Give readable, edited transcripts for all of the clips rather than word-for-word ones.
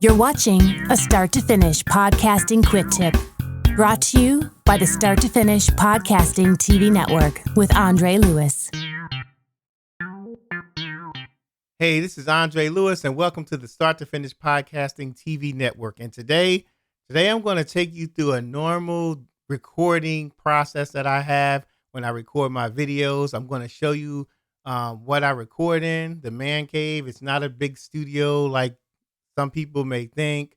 You're watching a Start to Finish Podcasting Quick Tip, brought to you by the Start to Finish Podcasting TV Network with Andre Lewis. Hey, this is Andre Lewis, and welcome to the Start to Finish Podcasting TV Network. And today I'm going to take you through a normal recording process that I have when I record my videos. I'm going to show you what I record in, the man cave. It's not a big studio like some people may think.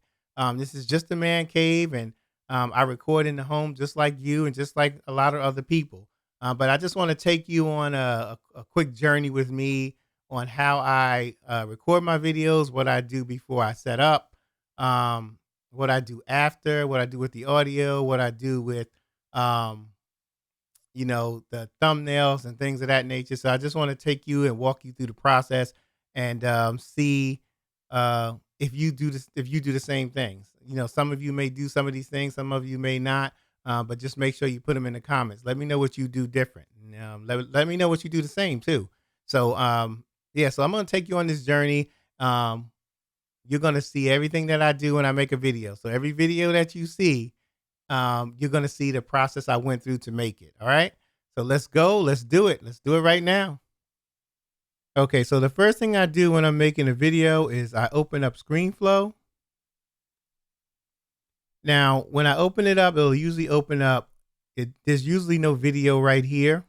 This is just a man cave, and I record in the home just like you and just like a lot of other people. But I just want to take you on a quick journey with me on how I record my videos, what I do before I set up, what I do after, what I do with the audio, what I do with, the thumbnails and things of that nature. So I just want to take you and walk you through the process and see if you do this, if you do the same things. Some of you may do some of these things, some of you may not, but just make sure you put them in the comments. Let me know what you do different. Let me know what you do the same too. So, so I'm going to take you on this journey. You're going to see everything that I do when I make a video. So every video that you see, you're going to see the process I went through to make it. All right. So let's go. Let's do it. Let's do it right now. Okay. So the first thing I do when I'm making a video is I open up ScreenFlow. Now, when I open it up, it'll usually open up. There's usually no video right here.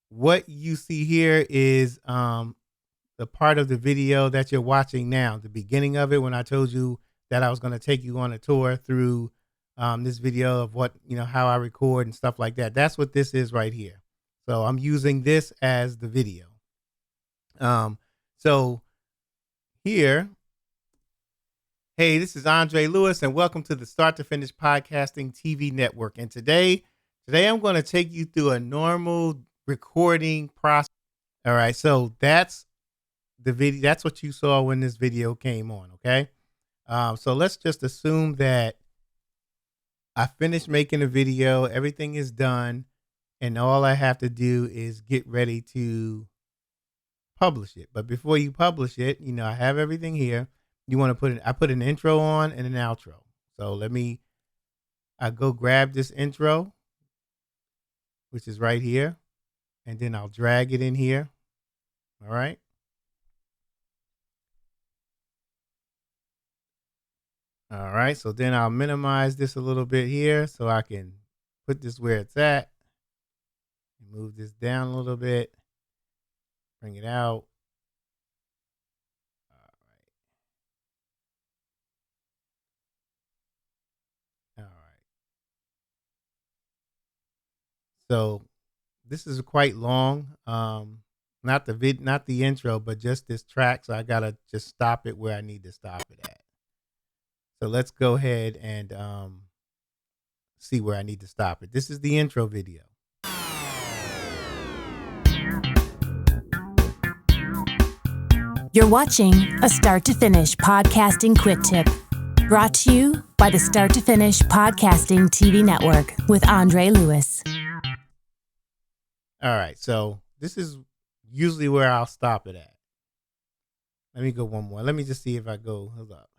What you see here is, the part of the video that you're watching now, the beginning of it, when I told you that I was going to take you on a tour through this video of what, how I record and stuff like that. That's what this is right here. So I'm using this as the video. So here, hey, this is Andre Lewis, and welcome to the Start to Finish Podcasting TV Network. And today I'm going to take you through a normal recording process. All right. So that's the video. That's what you saw when this video came on. Okay. So let's just assume that I finished making a video. Everything is done. And all I have to do is get ready to publish it. But before you publish it, I have everything here. You want to I put an intro on and an outro. So I go grab this intro, which is right here. And then I'll drag it in here. All right. All right, so then I'll minimize this a little bit here so I can put this where it's at. Move this down a little bit. Bring it out. All right. So this is quite long. Not the intro, but just this track. So I gotta just stop it where I need to stop it at. So let's go ahead and see where I need to stop it. This is the intro video. You're watching a Start to Finish Podcasting Quick Tip, brought to you by the Start to Finish Podcasting TV Network with Andre Lewis. All right, so this is usually where I'll stop it at. Let me go one more. Let me just see if I go. Hold up.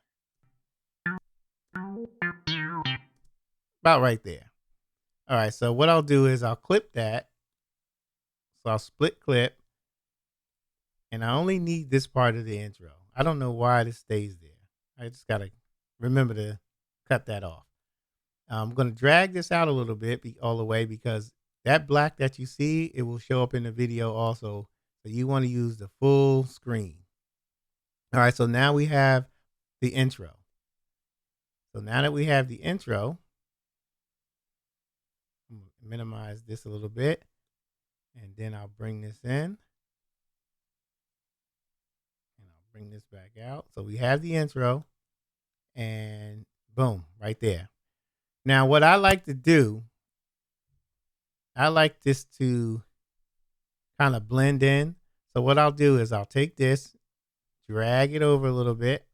About right there. All right, so what I'll do is I'll clip that. So I'll split clip. And I only need this part of the intro. I don't know why this stays there. I just got to remember to cut that off. I'm going to drag this out a little bit all the way because that black that you see, it will show up in the video also. So you want to use the full screen. All right, so now we have the intro. So now that we have the intro, I'm going to minimize this a little bit. And then I'll bring this in. Bring this back out. So we have the intro and boom, right there. Now, what I like to do, I like this to kind of blend in. So what I'll do is I'll take this, drag it over a little bit.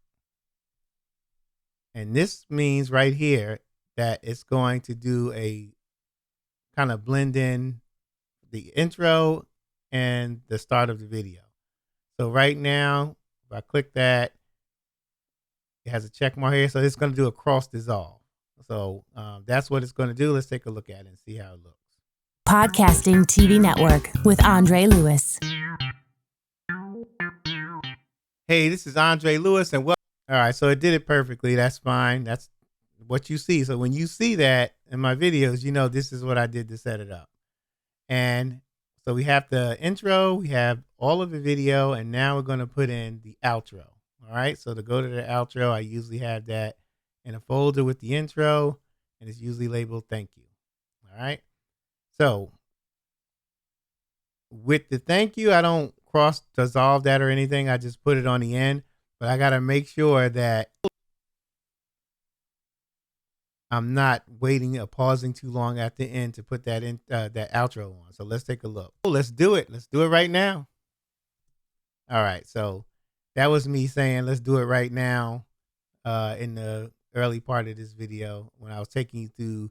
And this means right here that it's going to do a kind of blend in the intro and the start of the video. So right now, if I click that, It has a check mark here, so it's going to do a cross dissolve. So that's what it's going to do. Let's take a look at it and see how it looks. Podcasting TV Network with Andre Lewis. Hey, this is Andre Lewis, and all right, so it did it perfectly. That's fine. That's what you see. So when you see that in my videos, you know this is what I did to set it up. And so we have the intro, we have all of the video, and now we're going to put in the outro. All right, so to go to the outro, I usually have that in a folder with the intro, and it's usually labeled thank you. All right, so with the thank you, I don't cross dissolve that or anything. I just put it on the end, but I got to make sure that I'm not waiting or pausing too long at the end to put that in that outro on. So let's take a look. Oh, let's do it. Let's do it right now. All right. So that was me saying, let's do it right now in the early part of this video when I was taking you through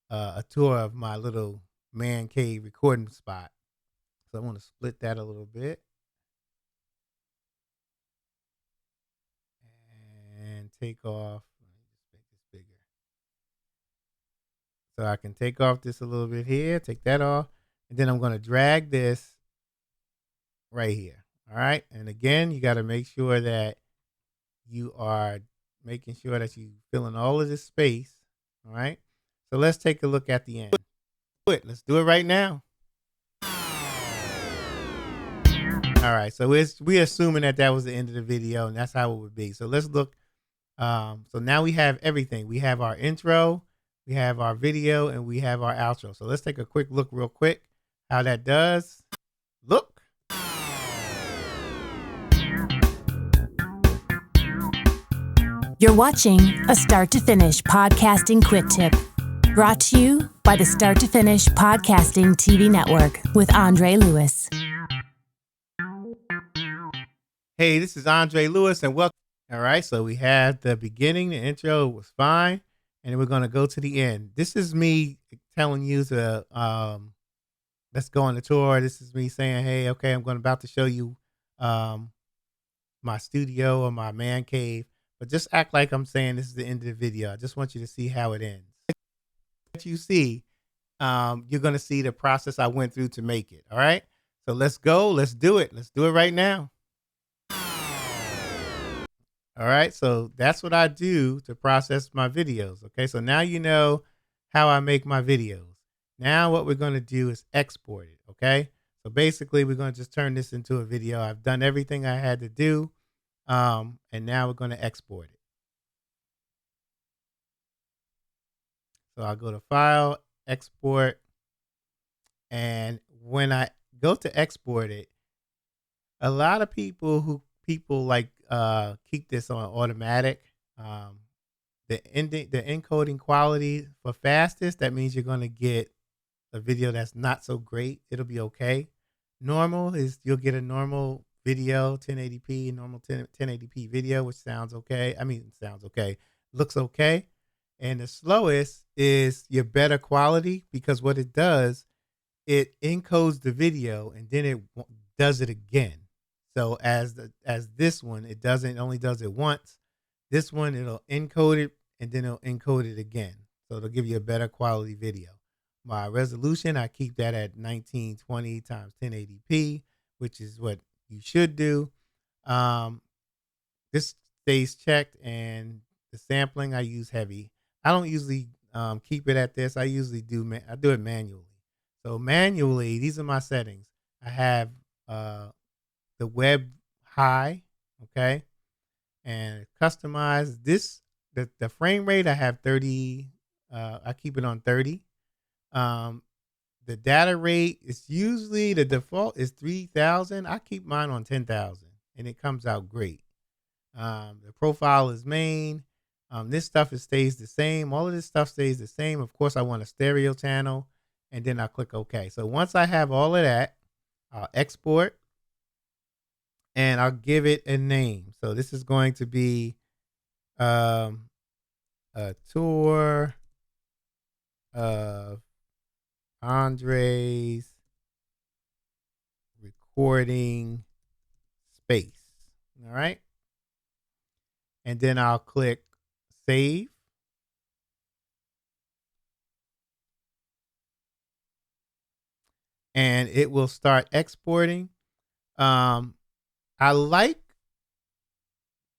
a tour of my little man cave recording spot. So I want to split that a little bit. And take off. Let me just make this bigger. So I can take off this a little bit here, take that off, and then I'm going to drag this right here. All right. And again, you got to make sure that you are making sure that you fill in all of this space. All right. So let's take a look at the end. Let's do it right now. All right. So we're assuming that was the end of the video, and that's how it would be. So let's look. So now we have everything. We have our intro, we have our video, and we have our outro. So let's take a quick look real quick how that does look. You're watching a start to finish podcasting quick tip brought to you by the Start to Finish Podcasting TV Network with Andre Lewis. Hey, this is Andre Lewis, and welcome. All right, so we have the beginning, the intro was fine, and then we're going to go to the end. This is me telling you to let's go on the tour. This is me saying, hey, okay, I'm about to show you my studio or my man cave, but just act like I'm saying this is the end of the video. I just want you to see how it ends. What you see, you're going to see the process I went through to make it. All right, so let's go. Let's do it. Let's do it right now. All right, so that's what I do to process my videos. Okay, so now you know how I make my videos. Now what we're going to do is export it. Okay, so basically we're going to just turn this into a video. I've done everything I had to do, and now we're going to export it. So I'll go to File, Export, and when I go to export it, a lot of people like keep this on automatic. The encoding quality for fastest, that means you're going to get a video that's not so great. It'll be okay. Normal is you'll get a normal video, 1080p, normal 1080p video, which sounds okay. Looks okay. And the slowest is your better quality, because what it does, it encodes the video and then it does it again. So as this one, it only does it once. This one, it'll encode it and then it'll encode it again. So it'll give you a better quality video. My resolution, I keep that at 1920 times 1080p, which is what you should do. This stays checked, and the sampling, I use heavy. I don't usually keep it at this. I usually do it manually. So manually, these are my settings. I have the web high, okay, and customize this. The frame rate, I have 30. I keep it on 30. The data rate is usually, the default is 3,000. I keep mine on 10,000, and it comes out great. The profile is main. This stuff stays the same. All of this stuff stays the same. Of course, I want a stereo channel, and then I'll click OK. So once I have all of that, I'll export. And I'll give it a name. So this is going to be a tour of Andre's recording space. All right. and then I'll click save. And it will start exporting. I like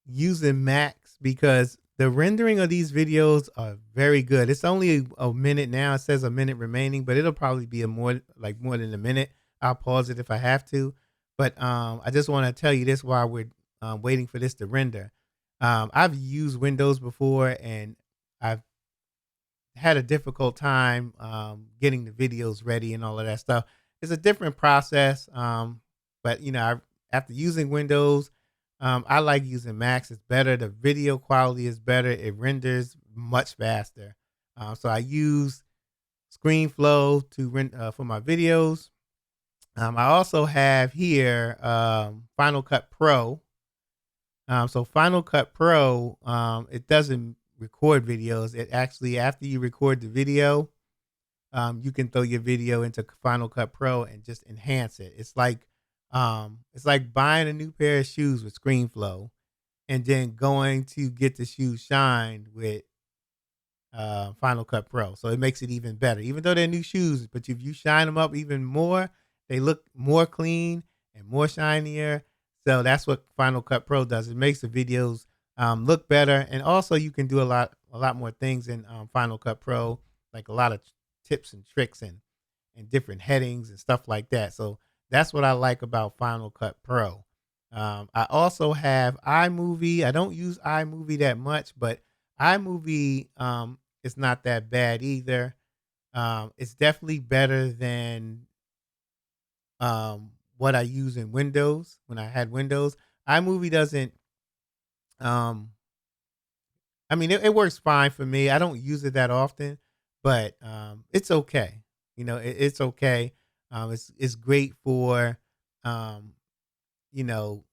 using Macs because the rendering of these videos are very good. It's only a minute now. It says a minute remaining, but it'll probably be more than a minute. I'll pause it if I have to. But I just want to tell you this while we're waiting for this to render. I've used Windows before, and I've had a difficult time getting the videos ready and all of that stuff. It's a different process, but after using Windows, I like using Macs. It's better. The video quality is better. It renders much faster. So I use ScreenFlow to for my videos. I also have here Final Cut Pro. So Final Cut Pro, it doesn't record videos. It actually, after you record the video, you can throw your video into Final Cut Pro and just enhance it. It's like buying a new pair of shoes with ScreenFlow and then going to get the shoes shined with Final Cut Pro. So it makes it even better, even though they're new shoes. But if you shine them up even more, they look more clean and more shinier. So that's what Final Cut Pro does. It makes the videos look better, and also you can do a lot more things in Final Cut Pro, like a lot of tips and tricks and different headings and stuff like that. So that's what I like about Final Cut Pro. I also have Imovie. I don't use Imovie that much, but Imovie is not that bad either. It's definitely better than what I use in Windows when I had Windows. iMovie doesn't. I mean, it works fine for me. I don't use it that often, but it's okay. It's okay. It's great for you know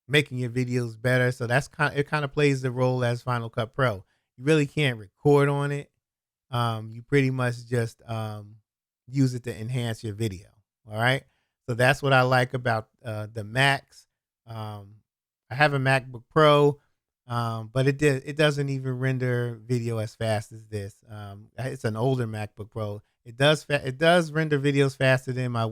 making your videos better. So it kind of plays the role as Final Cut Pro. You really can't record on it. You pretty much just use it to enhance your video. All right. So that's what I like about the Macs. I have a MacBook Pro, but it doesn't even render video as fast as this. It's an older MacBook Pro. It does render videos faster than my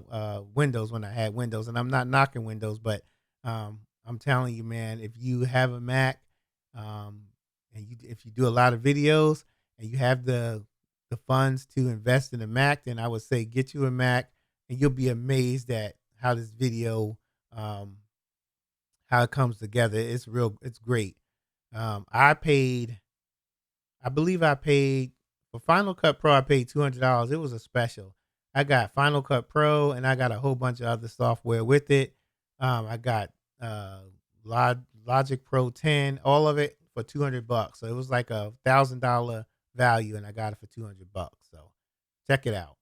Windows when I had Windows, and I'm not knocking Windows, but I'm telling you, man, if you have a Mac, if you do a lot of videos and you have the funds to invest in a Mac, then I would say get you a Mac, and you'll be amazed at how this video, how it comes together. It's great. I believe I paid for Final Cut Pro. I paid $200. It was a special. I got Final Cut Pro, and I got a whole bunch of other software with it. I got Logic Pro 10, all of it for $200. So it was like $1,000 value, and I got it for $200. So check it out.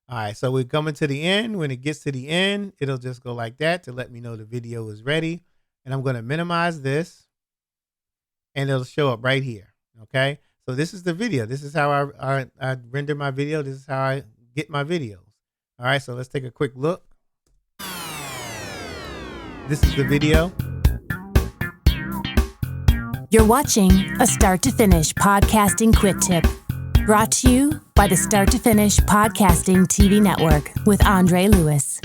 All right, so we're coming to the end. When it gets to the end, it'll just go like that to let me know the video is ready. And I'm going to minimize this, and it'll show up right here. Okay, so this is the video. This is how I render my video. This is how I get my videos. All right, so let's take a quick look. This is the video. You're watching a Start to Finish podcasting quick tip, brought to you by the Start to Finish Podcasting TV Network with Andre Lewis.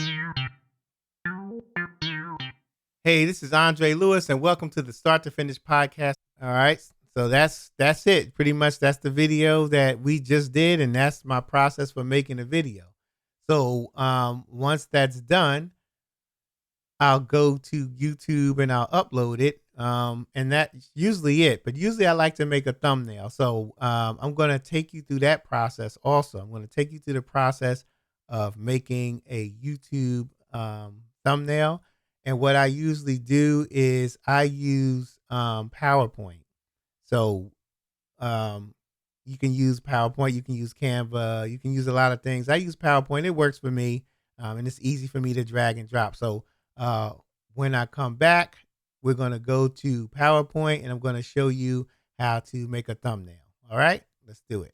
Hey, this is Andre Lewis, and welcome to the Start to Finish podcast. All right, so that's it. Pretty much that's the video that we just did, and that's my process for making a video. So once that's done, I'll go to YouTube and I'll upload it. And that's usually it. But usually I like to make a thumbnail. So I'm going to take you through that process also. I'm going to take you through the process of making a YouTube thumbnail. And what I usually do is I use PowerPoint. So you can use PowerPoint. You can use Canva. You can use a lot of things. I use PowerPoint. It works for me. And it's easy for me to drag and drop. So when I come back, we're going to go to PowerPoint, and I'm going to show you how to make a thumbnail. All right, let's do it.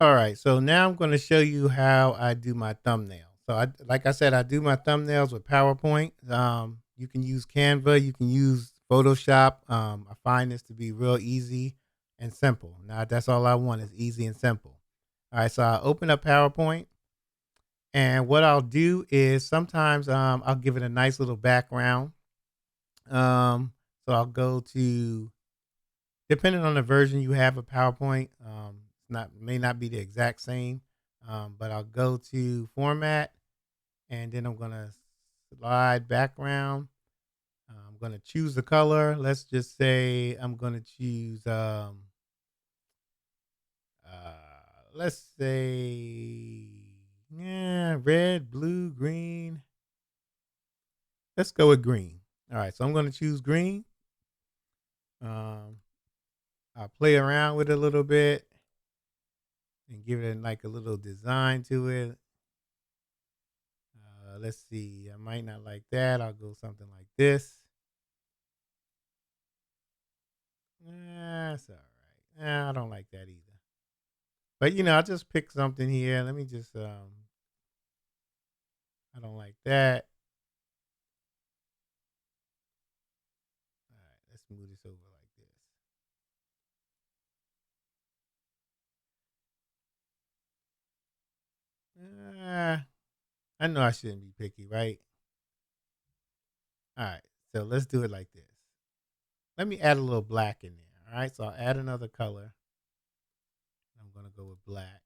All right, so now I'm going to show you how I do my thumbnail. Like I said, I do my thumbnails with PowerPoint. You can use Canva. You can use Photoshop. I find this to be real easy and simple. Now that's all I want is easy and simple. All right, so I open up PowerPoint, and what I'll do is sometimes I'll give it a nice little background. So I'll go to, depending on the version you have of PowerPoint, may not be the exact same, but I'll go to Format, and then I'm gonna slide background. I'm gonna choose the color. Let's just say I'm gonna choose let's say, yeah, red, blue, green. Let's go with green. All right, so I'm gonna choose green. I'll play around with it a little bit and give it like a little design to it. Let's see. I might not like that. I'll go something like this. That's all right. I don't like that either. But I'll just pick something here. Let me just I don't like that. All right, let's move this over like this. I know I shouldn't be picky, right? All right, so let's do it like this. Let me add a little black in there. All right, so I'll add another color. I'm gonna go with black.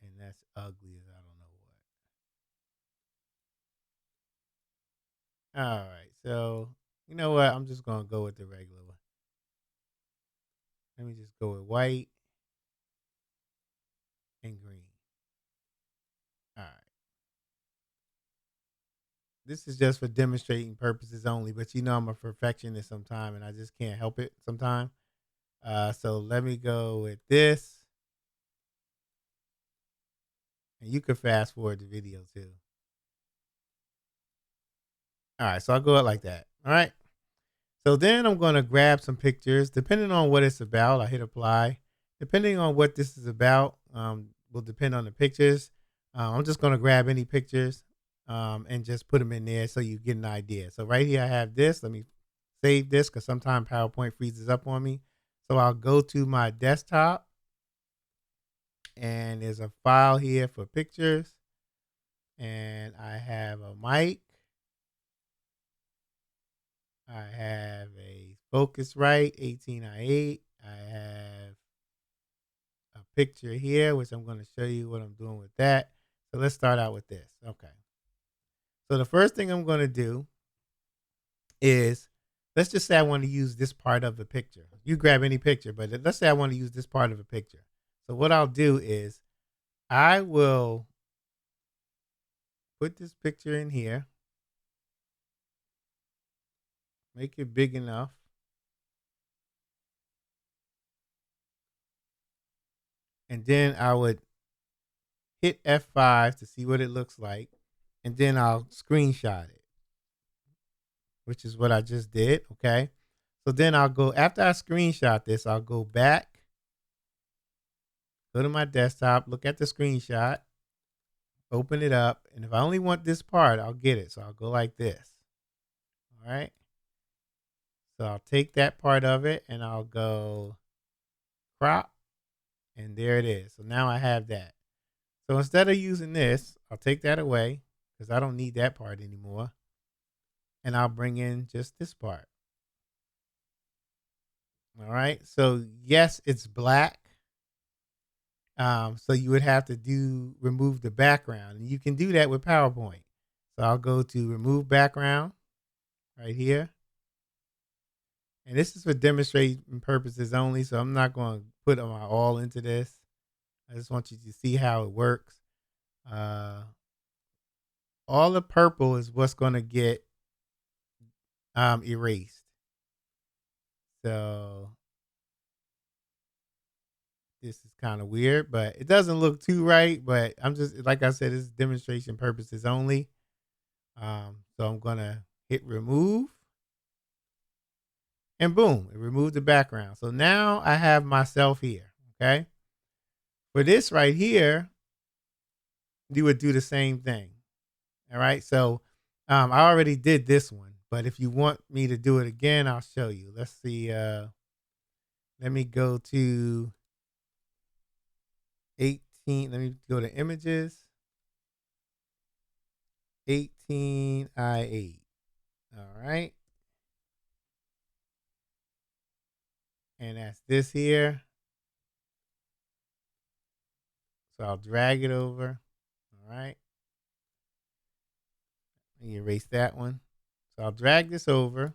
And that's ugly as I don't know what. All right, so you know what? I'm just gonna go with the regular one. Let me just go with white and green. All right. This is just for demonstrating purposes only, but I'm a perfectionist sometimes, and I just can't help it sometimes. So let me go with this. And you can fast forward the video too. All right, so I'll go out like that. All right. So then I'm going to grab some pictures. Depending on what it's about, I hit apply. Depending on what this is about, will depend on the pictures. I'm just going to grab any pictures and just put them in there so you get an idea. So right here I have this. Let me save this because sometimes PowerPoint freezes up on me. So I'll go to my desktop, and there's a file here for pictures. And I have a mic. I have a Focusrite 18i8. I have a picture here, which I'm going to show you what I'm doing with that. So let's start out with this. Okay. So the first thing I'm going to do is, let's just say I want to use this part of the picture. You grab any picture, but let's say I want to use this part of a picture. So what I'll do is I will put this picture in here. Make it big enough. And then I would hit F5 to see what it looks like. And then I'll screenshot it, which is what I just did. Okay. So then I'll go, after I screenshot this, I'll go back, go to my desktop, look at the screenshot, open it up. And if I only want this part, I'll get it. So I'll go like this. All right. So I'll take that part of it and I'll go crop, and there it is. So now I have that. So instead of using this, I'll take that away because I don't need that part anymore. And I'll bring in just this part. All right. So yes, it's black. So you would have to remove the background, and you can do that with PowerPoint. So I'll go to remove background right here. And this is for demonstrating purposes only. So I'm not going to put my all into this. I just want you to see how it works. All the purple is what's going to get erased. So this is kind of weird, but it doesn't look too right. But I'm just, like I said, this is demonstration purposes only. So I'm going to hit remove. And boom, it removed the background. So now I have myself here. Okay. For this right here, you would do the same thing. All right. So I already did this one, but if you want me to do it again, I'll show you. Let's see. Let me go to 18. Let me go to images. 18i8. All right. And that's this here. So I'll drag it over. All right. Let me erase that one. So I'll drag this over.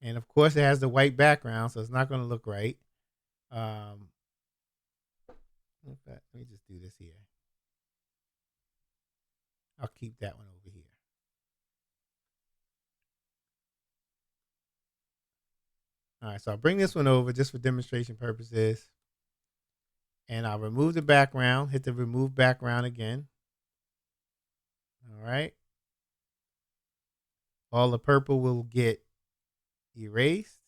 And of course it has the white background, so it's not going to look right. Let me just do this here. I'll keep that one over here. All right, so I'll bring this one over just for demonstration purposes. And I'll remove the background, hit the remove background again. All right. All the purple will get erased.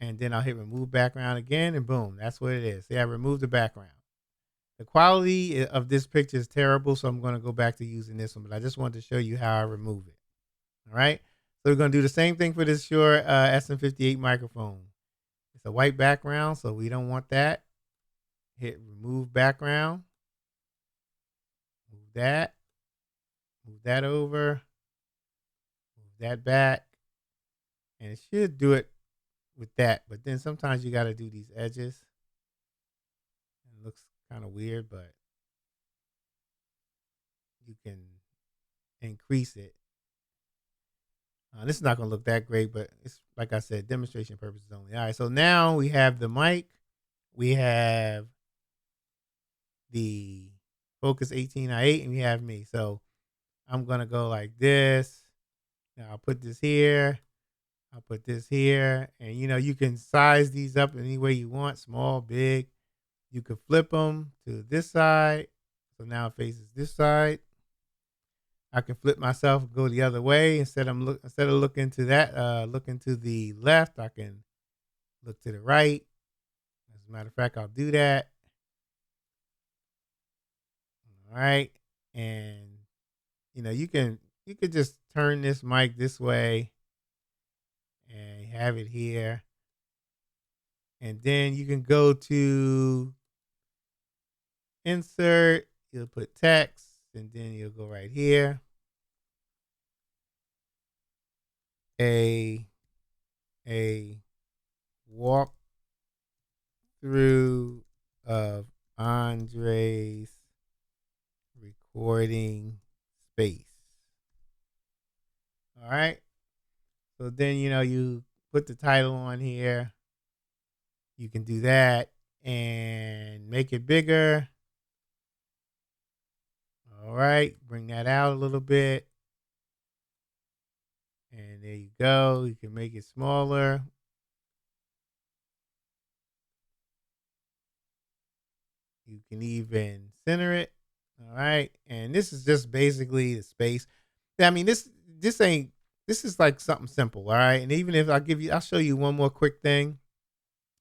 And then I'll hit remove background again, and boom, that's what it is. See, I removed the background. The quality of this picture is terrible, so I'm going to go back to using this one, but I just wanted to show you how I remove it. All right. So we're going to do the same thing for this Shure SM58 microphone. It's a white background, so we don't want that. Hit remove background. Move that over. Move that back. And it should do it with that. But then sometimes you got to do these edges. It looks kind of weird, but you can increase it. This is not going to look that great, but it's, like I said, demonstration purposes only. All right, so now we have the mic. We have the Focus 18i8, and we have me. So I'm going to go like this. Now I'll put this here. I'll put this here. And, you know, you can size these up any way you want, small, big. You could flip them to this side. So now it faces this side. I can flip myself and go the other way. Instead of looking to that, looking to the left, I can look to the right. As a matter of fact, I'll do that. All right. And you know, you could just turn this mic this way and have it here. And then you can go to insert, you'll put text, and then you'll go right here. A walk through of Andre's recording space. All right. So then, you know, you put the title on here. You can do that and make it bigger. All right. Bring that out a little bit. And there you go. You can make it smaller. You can even center it. All right. And this is just basically the space. I mean, this is like something simple. All right. And even if I'll show you one more quick thing.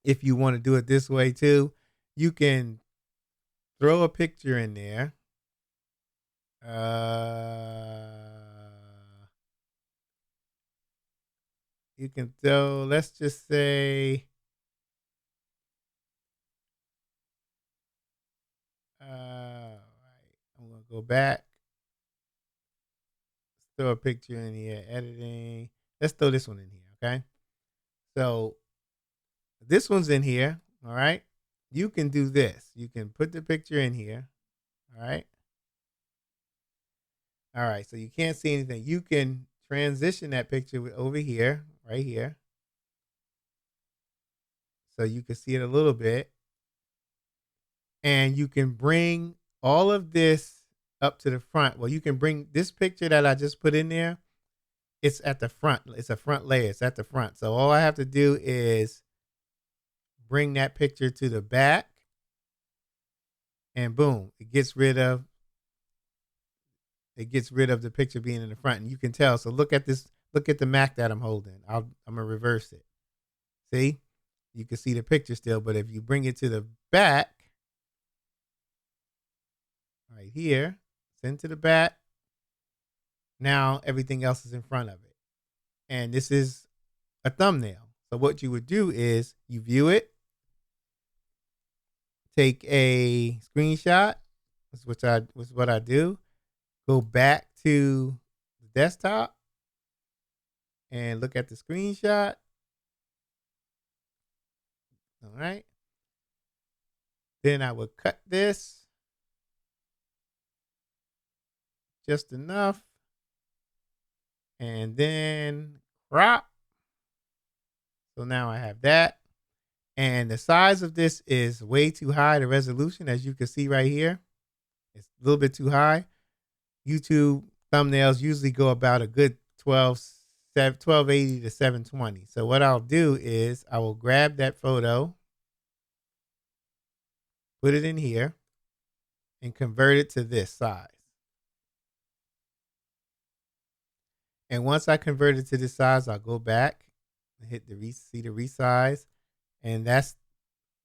If you want to do it this way too, you can throw a picture in there. You can throw, let's just say, right, I'm going to go back. Let's throw a picture in here, editing. Let's throw this one in here, okay? So this one's in here, all right? You can do this. You can put the picture in here, all right? All right, so you can't see anything. You can transition that picture over here, right here. So you can see it a little bit. And you can bring all of this up to the front. Well, you can bring this picture that I just put in there. It's at the front. It's a front layer. It's at the front. So all I have to do is bring that picture to the back. And boom, it gets rid of the picture being in the front. And you can tell. So look at this. Look at the Mac that I'm holding. I'm going to reverse it. See? You can see the picture still. But if you bring it to the back, right here, send to the back, Now everything else is in front of it. And this is a thumbnail. So what you would do is you view it, take a screenshot. That's what I do. Go back to the desktop and look at the screenshot. All right. Then I would cut this just enough. And then crop. So now I have that. And the size of this is way too high, the resolution, as you can see right here. It's a little bit too high. YouTube thumbnails usually go about a good 1280 to 720. So what I'll do is I will grab that photo, put it in here, and convert it to this size. And once I convert it to this size, I'll go back and hit the resize. And this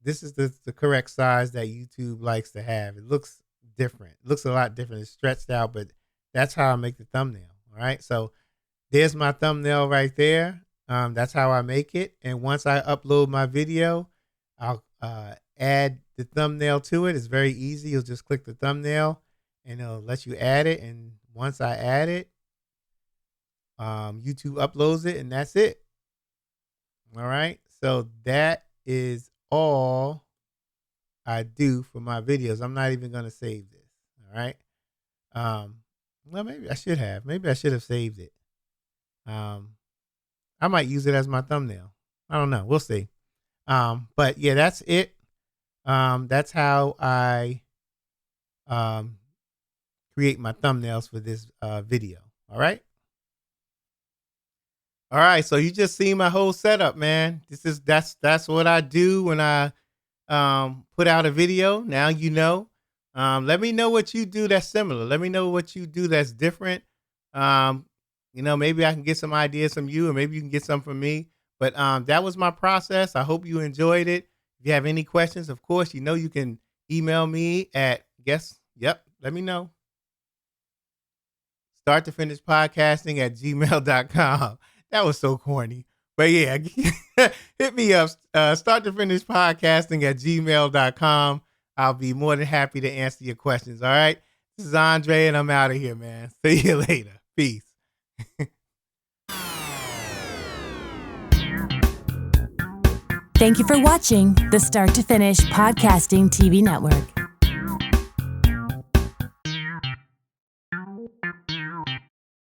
is the correct size that YouTube likes to have. It looks different. It looks a lot different. It's stretched out, but that's how I make the thumbnail. All right. So there's my thumbnail right there. That's how I make it. And once I upload my video, I'll add the thumbnail to it. It's very easy. You'll just click the thumbnail and it'll let you add it. And once I add it, YouTube uploads it, and that's it. All right. So that is all I do for my videos. I'm not even going to save this. All right. Well, maybe I should have. Maybe I should have saved it. I might use it as my thumbnail. I don't know. We'll see. But yeah, that's it. That's how I create my thumbnails for this video. All right. All right, so you just see my whole setup, man. That's what I do when I put out a video. Now you know. Let me know what you do that's similar. Let me know what you do that's different. Maybe I can get some ideas from you, or maybe you can get some from me. But that was my process. I hope you enjoyed it. If you have any questions, of course, you can email me at let me know. Start to finish podcasting at gmail.com. That was so corny. But yeah, hit me up. Start to finish podcasting at gmail.com. I'll be more than happy to answer your questions. All right. This is Andre, and I'm out of here, man. See you later. Peace. Thank you for watching the Start to Finish Podcasting TV Network.